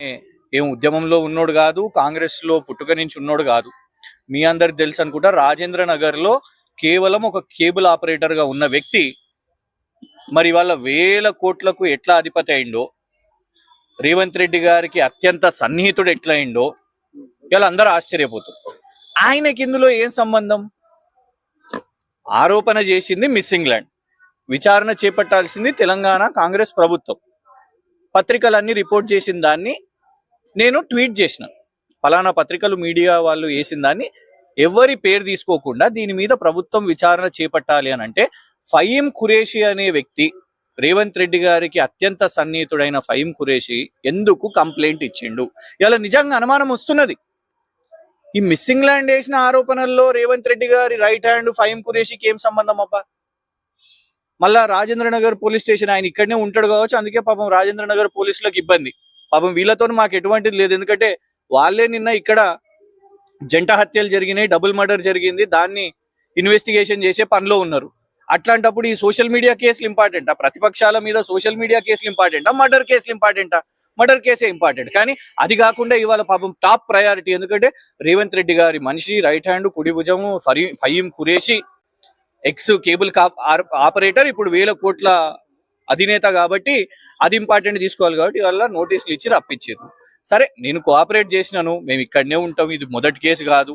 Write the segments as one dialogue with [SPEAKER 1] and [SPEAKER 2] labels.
[SPEAKER 1] ఏం ఉద్యమంలో ఉన్నోడు కాదు, కాంగ్రెస్ లో పుట్టుక నుంచి ఉన్నోడు కాదు. మీ అందరికి తెలుసు అనుకుంటా, రాజేంద్ర నగర్ లో కేవలం ఒక కేబుల్ ఆపరేటర్ గా ఉన్న వ్యక్తి మరి వాళ్ళ వేల కోట్లకు ఎట్లా అధిపతి అయిండో, రేవంత్ రెడ్డి గారికి అత్యంత సన్నిహితుడు ఎట్లా అయిండో ఇలా అందరూ ఆశ్చర్యపోతారు. ఆయనకి ఇందులో ఏం సంబంధం? ఆరోపణ చేసింది మిస్సింగ్ ల్యాండ్, విచారణ చేపట్టాల్సింది తెలంగాణ కాంగ్రెస్ ప్రభుత్వం. పత్రికలన్నీ రిపోర్ట్ చేసిన దాన్ని నేను ట్వీట్ చేసిన, ఫలానా పత్రికలు మీడియా వాళ్ళు వేసిన దాన్ని ఎవరి పేరు తీసుకోకుండా దీని మీద ప్రభుత్వం విచారణ చేపట్టాలి అని అంటే, ఫహీం ఖురేషి అనే వ్యక్తి, రేవంత్ రెడ్డి గారికి అత్యంత సన్నిహితుడైన ఫహీం ఖురేషి ఎందుకు కంప్లైంట్ ఇచ్చిండు? ఇలా నిజంగా అనుమానం వస్తున్నది. ఈ మిస్సింగ్ ల్యాండ్ వేసిన ఆరోపణల్లో రేవంత్ రెడ్డి గారి రైట్ హ్యాండ్ ఫహీం ఖురేషికి ఏం సంబంధం అబ్బా? మళ్ళా రాజేంద్ర నగర్ పోలీస్ స్టేషన్, ఆయన ఇక్కడనే ఉంటాడు కావచ్చు, అందుకే పాపం రాజేంద్ర నగర్ పోలీసులకు ఇబ్బంది. పాపం వీళ్ళతో మాకు ఎటువంటిది లేదు, ఎందుకంటే వాళ్ళే నిన్న ఇక్కడ జంట హత్యలు జరిగినాయి, డబుల్ మర్డర్ జరిగింది, దాన్ని ఇన్వెస్టిగేషన్ చేసే పనిలో ఉన్నారు. అట్లాంటప్పుడు ఈ సోషల్ మీడియా కేసులు ఇంపార్టెంటా? ప్రతిపక్షాల మీద సోషల్ మీడియా కేసులు ఇంపార్టెంటా? మర్డర్ కేసులు ఇంపార్టెంటా? మర్డర్ కేసే ఇంపార్టెంట్. కానీ అది కాకుండా ఇవాళ పాపం టాప్ ప్రయారిటీ, ఎందుకంటే రేవంత్ రెడ్డి గారి మనిషి, రైట్ హ్యాండ్, కుడి భుజము Faheem Qureshi, X cable operator, ఇప్పుడు 1000 కోట్ల అధినేత, కాబట్టి అది ఇంపార్టెంట్ తీసుకోవాలి. కాబట్టి వాళ్ళ నోటీసులు ఇచ్చి రప్పించారు. సరే, నేను కోఆపరేట్ చేసినాను, మేము ఇక్కడనే ఉంటాం, ఇది మొదటి కేసు కాదు,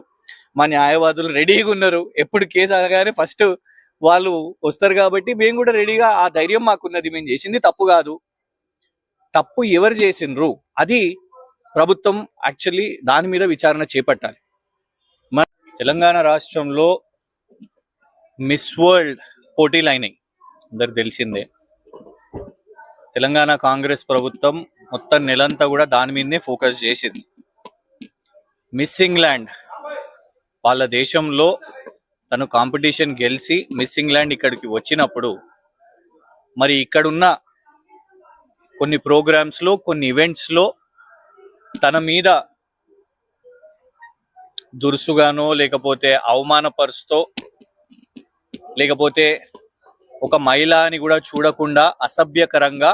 [SPEAKER 1] మా న్యాయవాదులు రెడీగా ఉన్నారు, ఎప్పుడు కేసు అనగానే ఫస్ట్ వాళ్ళు వస్తారు, కాబట్టి మేము కూడా రెడీగా, ఆ ధైర్యం మాకున్నది. మేము చేసింది తప్పు కాదు, తప్పు ఎవరు చేసిండ్రు అది ప్రభుత్వం యాక్చువల్లీ దాని మీద విచారణ చేపట్టాలి. మన తెలంగాణ రాష్ట్రంలో మిస్ వరల్డ్ పోటీలు అయినాయి, అందరికి తెలిసిందే. తెలంగాణ కాంగ్రెస్ ప్రభుత్వం మొత్తం నెలంతా కూడా దాని మీదనే ఫోకస్ చేసింది. మిస్సింగ్ ల్యాండ్, వాళ్ళ దేశంలో తను కాంపిటీషన్ గెలిచి మిస్సింగ్ ల్యాండ్ ఇక్కడికి వచ్చినప్పుడు, మరి ఇక్కడున్న కొన్ని ప్రోగ్రామ్స్లో, కొన్ని ఈవెంట్స్లో తన మీద దురుసుగానో, లేకపోతే అవమానపరుస్తూ, లేకపోతే ఒక మహిళ అని కూడా చూడకుండా అసభ్యకరంగా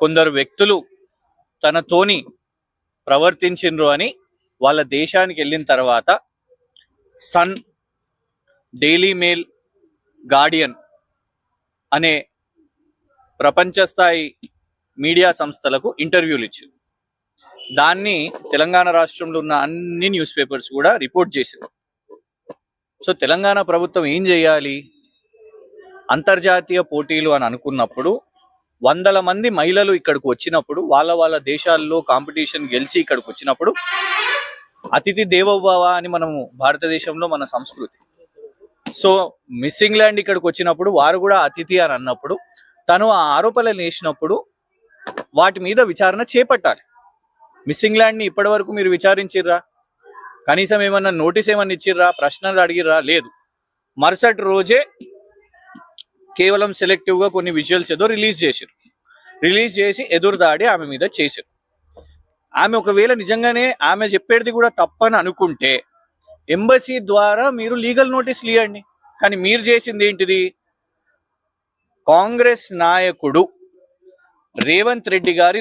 [SPEAKER 1] కొందరు వ్యక్తులు తనతోని ప్రవర్తించిండ్రు అని వాళ్ళ దేశానికి వెళ్ళిన తర్వాత సన్, డైలీ మెయిల్, గార్డియన్ అనే ప్రపంచ స్థాయి మీడియా సంస్థలకు ఇంటర్వ్యూలు ఇచ్చారు. దాన్ని తెలంగాణ రాష్ట్రంలో ఉన్న అన్ని న్యూస్ పేపర్స్ కూడా రిపోర్ట్ చేశారు. సో తెలంగాణ ప్రభుత్వం ఏం చేయాలి? అంతర్జాతీయ పోటీలు అని అనుకున్నప్పుడు, 100 మంది మహిళలు ఇక్కడికి వచ్చినప్పుడు, వాళ్ళ దేశాల్లో కాంపిటీషన్ గెలిచి ఇక్కడికి వచ్చినప్పుడు, అతిథి దేవోభవ అని మనము భారతదేశంలో మన సంస్కృతి. సో మిస్సింగ్ ల్యాండ్ ఇక్కడికి వచ్చినప్పుడు వారు కూడా అతిథి అని అన్నప్పుడు, తను ఆ ఆరోపణలు వేసినప్పుడు వాటి మీద విచారణ చేపట్టాలి. మిస్సింగ్ ల్యాండ్ని ఇప్పటి వరకు మీరు విచారించిర్రా? కనీసం ఏమన్నా నోటీస్ ఏమన్నా ఇచ్చిర్రా? ప్రశ్నలు అడిగిర్రా? లేదు. మరుసటి రోజే కేవలం సెలెక్టివ్గా కొన్ని విజువల్స్ ఏదో రిలీజ్ చేసి ఎదురుదాడి ఆమె మీద చేశారు. ఆమె ఒకవేళ నిజంగానే ఆమె చెప్పేది కూడా తప్పని అనుకుంటే ఎంబసీ ద్వారా మీరు లీగల్ నోటీసులు ఇవ్వండి. కానీ మీరు చేసింది ఏంటిది? కాంగ్రెస్ నాయకుడు రేవంత్ రెడ్డి గారి